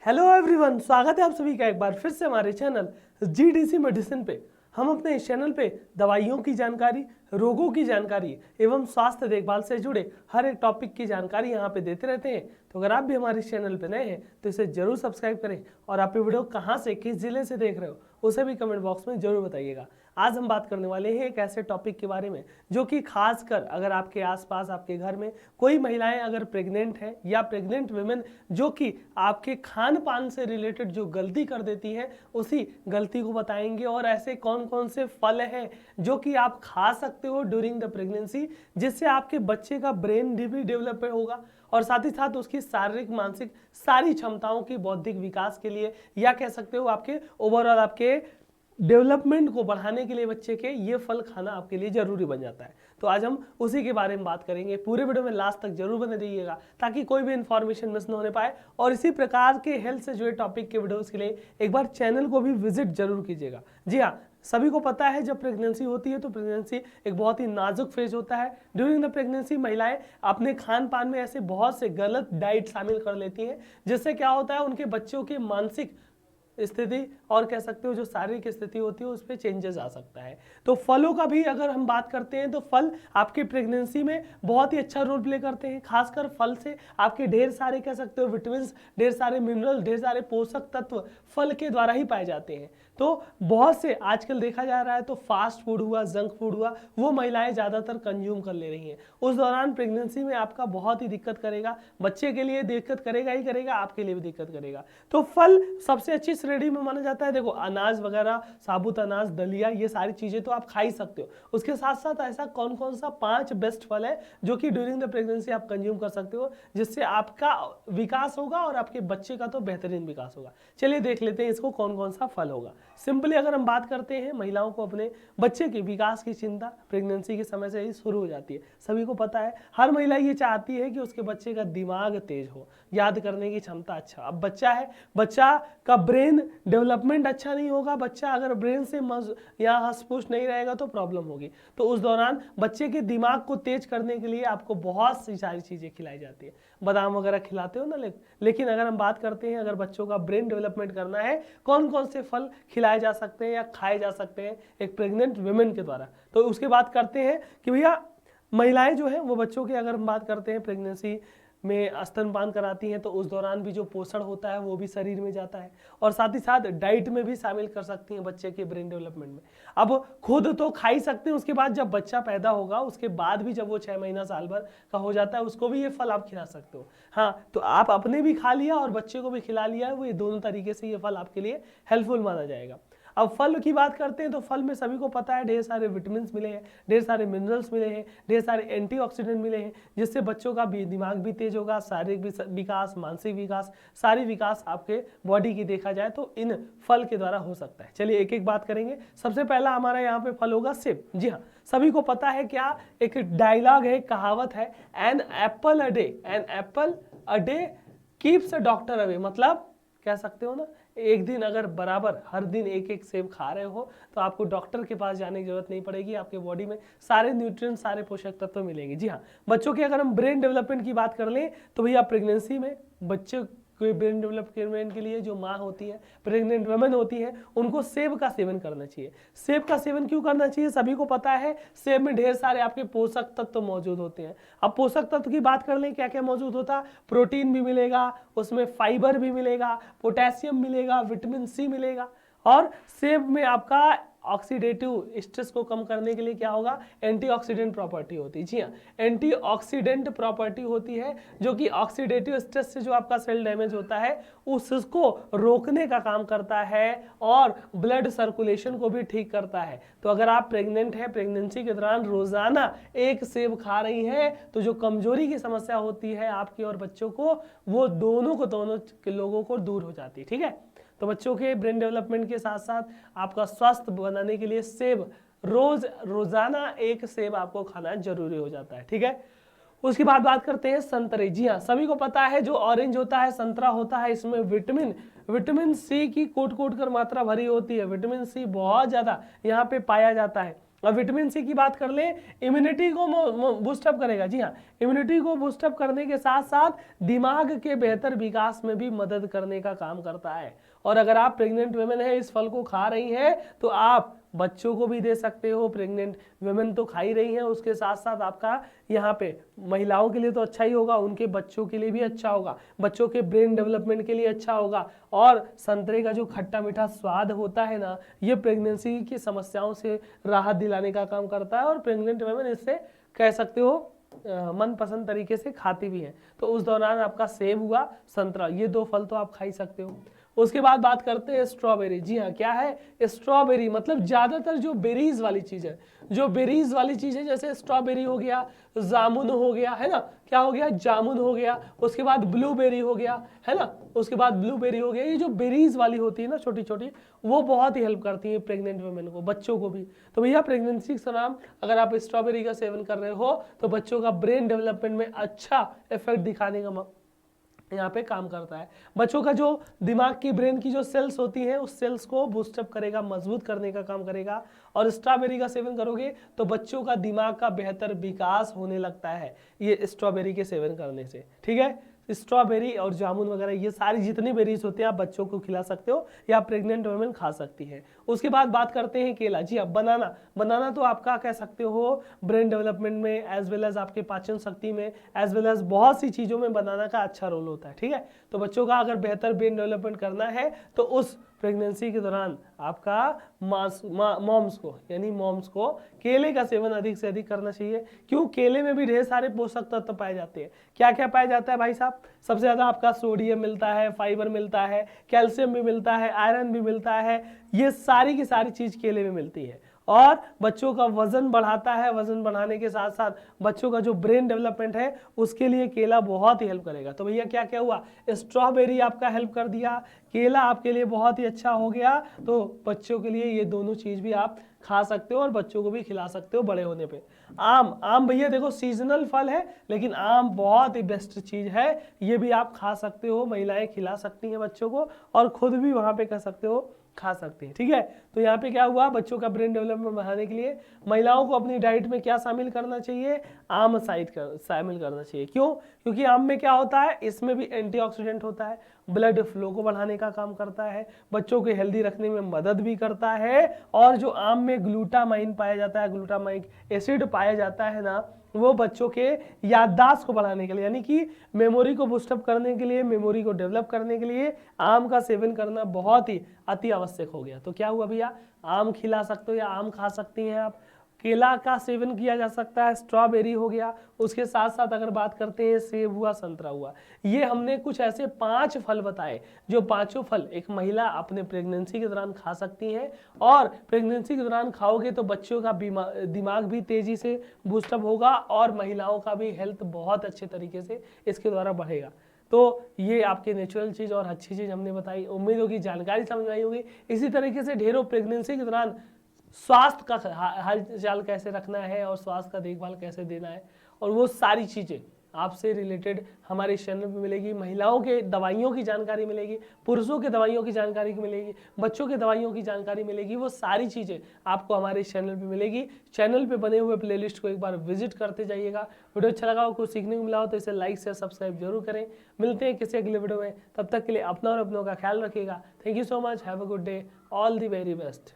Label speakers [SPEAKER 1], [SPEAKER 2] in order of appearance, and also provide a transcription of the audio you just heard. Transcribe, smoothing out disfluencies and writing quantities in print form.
[SPEAKER 1] Hello everyone, स्वागत है आप सभी का एक बार फिर से हमारे चैनल जीडीसी मेडिसिन पे। हम अपने इस चैनल पे दवाइयों की जानकारी, रोगों की जानकारी एवं स्वास्थ्य देखभाल से जुड़े हर एक टॉपिक की जानकारी यहाँ पे देते रहते हैं। तो अगर आप भी हमारे इस चैनल पे नए हैं तो इसे जरूर सब्सक्राइब करें और आप ये वीडियो कहाँ से, किस जिले से देख रहे हो उसे भी कमेंट बॉक्स में जरूर बताइएगा। आज हम बात करने वाले हैं एक ऐसे टॉपिक के बारे में जो कि खासकर अगर आपके आसपास, आपके घर में कोई महिलाएं अगर प्रेग्नेंट हैं या प्रेग्नेंट वुमेन जो कि आपके खान पान से रिलेटेड जो गलती कर देती हैं उसी गलती को बताएंगे। और ऐसे कौन कौन से फल हैं जो कि आप खा सकते हो ड्यूरिंग द प्रेगनेंसी, जिससे आपके बच्चे का ब्रेन भी डेवलप होगा और साथ ही साथ उसकी शारीरिक, मानसिक सारी क्षमताओं की बौद्धिक विकास के लिए, या कह सकते हो आपके ओवरऑल आपके डेवलपमेंट को बढ़ाने के लिए बच्चे के ये फल खाना आपके लिए जरूरी बन जाता है। तो आज हम उसी के बारे में बात करेंगे। पूरे वीडियो में लास्ट तक जरूर बने रहिएगा ताकि कोई भी इंफॉर्मेशन मिस न होने पाए। और इसी प्रकार के हेल्थ से जुड़े टॉपिक के वीडियोस के लिए एक बार चैनल को भी विजिट जरूर कीजिएगा। जी हाँ, सभी को पता है जब प्रेगनेंसी होती है तो प्रेगनेंसी एक बहुत ही नाजुक फेज होता है। ड्यूरिंग द प्रेगनेंसी महिलाएं अपने खान पान में ऐसे बहुत से गलत डाइट शामिल कर लेती हैं, जिससे क्या होता है उनके बच्चों की मानसिक स्थिति और कह सकते हो जो शारीरिक स्थिति होती है उस पर चेंजेस आ सकता है। तो फलों का भी अगर हम बात करते हैं तो फल आपके प्रेगनेंसी में बहुत ही अच्छा रोल प्ले करते हैं। खासकर फल से आपके ढेर सारे कह सकते हो विटामिन, ढेर सारे मिनरल, ढेर सारे पोषक तत्व फल के द्वारा ही पाए जाते हैं। तो बहुत से आजकल देखा जा रहा है तो फास्ट फूड हुआ, जंक फूड हुआ, वो महिलाएं ज़्यादातर कंज्यूम कर ले रही हैं। उस दौरान प्रेगनेंसी में आपका बहुत ही दिक्कत करेगा, बच्चे के लिए दिक्कत करेगा ही करेगा, आपके लिए भी दिक्कत करेगा। तो फल सबसे अच्छी श्रेणी में माना जाता है। देखो, अनाज वगैरह, साबुत अनाज, दलिया, ये सारी चीज़ें तो आप खा ही सकते हो। उसके साथ साथ ऐसा कौन कौन सा 5 बेस्ट फल है जो कि ड्यूरिंग द प्रेगनेंसी आप कंज्यूम कर सकते हो, जिससे आपका विकास होगा और आपके बच्चे का तो बेहतरीन विकास होगा। चलिए देख लेते हैं इसको कौन कौन सा फल होगा। सिंपली अगर हम बात करते हैं, महिलाओं को अपने बच्चे के विकास की चिंता प्रेगनेंसी के समय से ही शुरू हो जाती है। सभी को पता है, हर महिला ये चाहती है कि उसके बच्चे का दिमाग तेज हो, याद करने की क्षमता अच्छा। अब बच्चा है, बच्चा का ब्रेन डेवलपमेंट अच्छा नहीं होगा, बच्चा अगर ब्रेन से या हष्ट-पुष्ट नहीं रहेगा तो प्रॉब्लम होगी। तो उस दौरान बच्चे के दिमाग को तेज करने के लिए आपको बहुत सी सारी चीज़ें खिलाई जाती है। बादाम वगैरह खिलाते हो ना, लेकिन अगर हम बात करते हैं अगर बच्चों का ब्रेन डेवलपमेंट करना है, कौन कौन से फल खिलाए जा सकते हैं या खाए जा सकते हैं एक प्रेग्नेंट वुमेन के द्वारा, तो उसके बात करते हैं कि भैया महिलाएं जो है वो बच्चों की अगर हम बात करते हैं प्रेगनेंसी में स्तनपान कराती हैं तो उस दौरान भी जो पोषण होता है वो भी शरीर में जाता है और साथ ही साथ डाइट में भी शामिल कर सकती हैं बच्चे के ब्रेन डेवलपमेंट में। अब खुद तो खा ही सकते हैं, उसके बाद जब बच्चा पैदा होगा उसके बाद भी जब वो 6 महीना साल भर का हो जाता है उसको भी ये फल आप खिला सकते हो। हाँ, तो आप अपने भी खा लिया और बच्चे को भी खिला लिया है, वो ये दोनों तरीके से ये फल आपके लिए हेल्पफुल माना जाएगा। अब फल की बात करते हैं तो फल में सभी को पता है ढेर सारे विटामिन मिले हैं, ढेर सारे मिनरल्स मिले हैं, ढेर सारे एंटीऑक्सीडेंट मिले हैं, जिससे बच्चों का भी दिमाग भी तेज होगा, शारीरिक विकास, मानसिक विकास, सारी विकास आपके बॉडी की देखा जाए तो इन फल के द्वारा हो सकता है। चलिए एक एक बात करेंगे। सबसे पहला हमारा यहाँ पे फल होगा सेब। जी हाँ, सभी को पता है क्या, एक डायलॉग है, कहावत है, an apple a day keeps a doctor away. मतलब कह सकते हो ना, एक दिन अगर बराबर हर दिन एक एक सेब खा रहे हो तो आपको डॉक्टर के पास जाने की जरूरत नहीं पड़ेगी, आपके बॉडी में सारे न्यूट्रिएंट्स, सारे पोषक तत्व मिलेंगे। जी हाँ, बच्चों की अगर हम ब्रेन डेवलपमेंट की बात कर लें तो भैया प्रेगनेंसी में बच्चे के ब्रेन डेवलपमेंट के लिए जो माँ होती है, प्रेग्नेंट वुमेन होती है, उनको सेब का सेवन करना चाहिए। सेब का सेवन क्यों करना चाहिए, सभी को पता है सेब में ढेर सारे आपके पोषक तत्व मौजूद होते हैं। अब पोषक तत्व की बात कर लें, क्या क्या मौजूद होता है, प्रोटीन भी मिलेगा, उसमें फाइबर भी मिलेगा, पोटेशियम मिलेगा, विटामिन सी मिलेगा, और सेब में आपका ऑक्सीडेटिव स्ट्रेस को कम करने के लिए क्या होगा, एंटीऑक्सीडेंट प्रॉपर्टी होती है। जी हाँ, एंटीऑक्सीडेंट प्रॉपर्टी होती है जो कि ऑक्सीडेटिव स्ट्रेस से जो आपका सेल डैमेज होता है उसको रोकने का काम करता है और ब्लड सर्कुलेशन को भी ठीक करता है। तो अगर आप प्रेग्नेंट हैं, प्रेगनेंसी के दौरान रोजाना एक सेब खा रही हैं तो जो कमजोरी की समस्या होती है आपकी और बच्चों को, वो दोनों के लोगों को दूर हो जाती है। ठीक है, तो बच्चों के ब्रेन डेवलपमेंट के साथ साथ आपका स्वास्थ्य बनाने के लिए सेब रोजाना एक सेब आपको खाना जरूरी हो जाता है। ठीक है, उसके बाद बात करते हैं संतरे। जी हाँ, सभी को पता है जो ऑरेंज होता है, संतरा होता है, इसमें विटामिन सी की कोट कर मात्रा भरी होती है। विटामिन सी बहुत ज्यादा यहाँ पे पाया जाता है। अब विटामिन सी की बात कर ले, इम्यूनिटी को बूस्टअप करेगा। जी हाँ, इम्यूनिटी को बूस्टअप करने के साथ साथ दिमाग के बेहतर विकास में भी मदद करने का काम करता है। और अगर आप प्रेग्नेंट वुमेन है, इस फल को खा रही हैं, तो आप बच्चों को भी दे सकते हो। प्रेग्नेंट वुमेन तो खा ही रही हैं, उसके साथ साथ आपका यहाँ पे महिलाओं के लिए तो अच्छा ही होगा, उनके बच्चों के लिए भी अच्छा होगा, बच्चों के ब्रेन डेवलपमेंट के लिए अच्छा होगा। और संतरे का जो खट्टा मीठा स्वाद होता है ना, ये प्रेगनेंसी की समस्याओं से राहत दिलाने का काम करता है। और प्रेग्नेंट वुमेन इससे कह सकते हो मनपसंद तरीके से खाती भी हैं। तो उस दौरान आपका सेब हुआ, संतरा, ये दो फल तो आप खा ही सकते हो। उसके बाद बात करते हैं स्ट्रॉबेरी। जी हाँ, क्या है स्ट्रॉबेरी? मतलब ज्यादातर जो बेरीज वाली चीज है, जो बेरीज वाली चीज है, जैसे स्ट्रॉबेरी हो गया, जामुन हो गया, है ना, क्या हो गया, जामुन हो गया, उसके बाद ब्लूबेरी हो गया, है ना, उसके बाद ब्लूबेरी हो गया। ये जो बेरीज वाली होती है ना, छोटी छोटी, वो बहुत ही हेल्प करती है प्रेग्नेंट वुमेन को, बच्चों को भी। तो भैया प्रेगनेंसी के दौरान अगर आप स्ट्रॉबेरी का सेवन कर रहे हो तो बच्चों का ब्रेन डेवलपमेंट में अच्छा इफेक्ट दिखाने का यहाँ पे काम करता है। बच्चों का जो दिमाग की, ब्रेन की जो सेल्स होती हैं, उस सेल्स को बूस्टअप करेगा, मजबूत करने का काम करेगा। और स्ट्रॉबेरी का सेवन करोगे तो बच्चों का दिमाग का बेहतर विकास होने लगता है ये स्ट्रॉबेरी के सेवन करने से। ठीक है, स्ट्रॉबेरी और जामुन वगैरह ये सारी जितनी बेरीज होती है आप बच्चों को खिला सकते हो या प्रेग्नेंट वुमेन खा सकती है। उसके बाद बात करते हैं केला। जी अब बनाना, बनाना तो आपका कह सकते हो ब्रेन डेवलपमेंट में एज वेल एज आपके पाचन शक्ति में एज वेल एज बहुत सी चीज़ों में बनाना का अच्छा रोल होता है। ठीक है, तो बच्चों का अगर बेहतर ब्रेन डेवलपमेंट करना है तो उस प्रेगनेंसी के दौरान आपका मॉम्स को केले का सेवन अधिक से अधिक करना चाहिए। क्यों? केले में भी ढेर सारे पोषक तत्व पाए जाते हैं। क्या क्या पाया जाता है भाई साहब? सबसे ज्यादा आपका सोडियम मिलता है, फाइबर मिलता है, कैल्शियम भी मिलता है, आयरन भी मिलता है। ये सारी की सारी चीज केले में मिलती है और बच्चों का वजन बढ़ाता है। वजन बढ़ाने के साथ साथ बच्चों का जो ब्रेन डेवलपमेंट है उसके लिए केला बहुत ही हेल्प करेगा। तो भैया क्या क्या हुआ? स्ट्रॉबेरी आपका हेल्प कर दिया, केला आपके लिए बहुत ही अच्छा हो गया। तो बच्चों के लिए ये दोनों चीज भी आप खा सकते हो और बच्चों को भी खिला सकते हो बड़े होने पे। आम भैया देखो सीजनल फल है, लेकिन आम बहुत ही बेस्ट चीज है, ये भी आप खा सकते हो, महिलाएं खिला सकती हैं बच्चों को और खुद भी वहां पे कर सकते हो, खा सकते हैं। ठीक है, तो यहाँ पे क्या हुआ? बच्चों का ब्रेन डेवलपमेंट बढ़ाने के लिए महिलाओं को अपनी डाइट में क्या शामिल करना चाहिए? आम शामिल करना चाहिए। क्यों? क्योंकि आम में क्या होता है, इसमें भी एंटीऑक्सीडेंट होता है, ब्लड फ्लो को बढ़ाने का काम करता है, बच्चों को हेल्दी रखने में मदद भी करता है। और जो आम में ग्लूटामाइन पाया जाता है, ग्लूटामाइक एसिड पाया जाता है ना, वो बच्चों के याददाश्त को बढ़ाने के लिए, यानी कि मेमोरी को बूस्टअप करने के लिए, मेमोरी को डेवलप करने के लिए आम का सेवन करना बहुत ही अति आवश्यक हो गया। तो क्या हुआ भैया? आम खिला सकते हो या आम खा सकती हैं आप, केला का सेवन किया जा सकता है, स्ट्रॉबेरी हो गया, उसके साथ साथ अगर बात करते हैं सेब हुआ, संतरा हुआ। ये हमने कुछ ऐसे 5 फल बताए जो पांचों फल एक महिला अपने प्रेगनेंसी के दौरान खा सकती है। और प्रेगनेंसी के दौरान खाओगे तो बच्चों का दिमाग भी तेजी से बूस्टअप होगा और महिलाओं का भी हेल्थ बहुत अच्छे तरीके से इसके द्वारा बढ़ेगा। तो ये आपके नेचुरल चीज़ और अच्छी चीज़ हमने बताई। उम्मीद होगी जानकारी समझ आई होगी। इसी तरीके से ढेरों प्रेगनेंसी के दौरान स्वास्थ्य का हालचाल कैसे रखना है और स्वास्थ्य का देखभाल कैसे देना है और वो सारी चीज़ें आपसे रिलेटेड हमारे चैनल पे मिलेगी। महिलाओं के दवाइयों की जानकारी मिलेगी, पुरुषों के दवाइयों की जानकारी मिलेगी, बच्चों के दवाइयों की जानकारी मिलेगी। वो सारी चीज़ें आपको हमारे चैनल पे मिलेगी। चैनल पे बने हुए प्लेलिस्ट को एक बार विजिट करते जाइएगा। वीडियो अच्छा लगा हो, कुछ सीखने को मिला हो तो इसे लाइक शेयर सब्सक्राइब जरूर करें। मिलते हैं किसी अगले वीडियो में, तब तक के लिए अपना और अपनों का ख्याल रखिएगा। Thank you so much, have a good day, all the very best.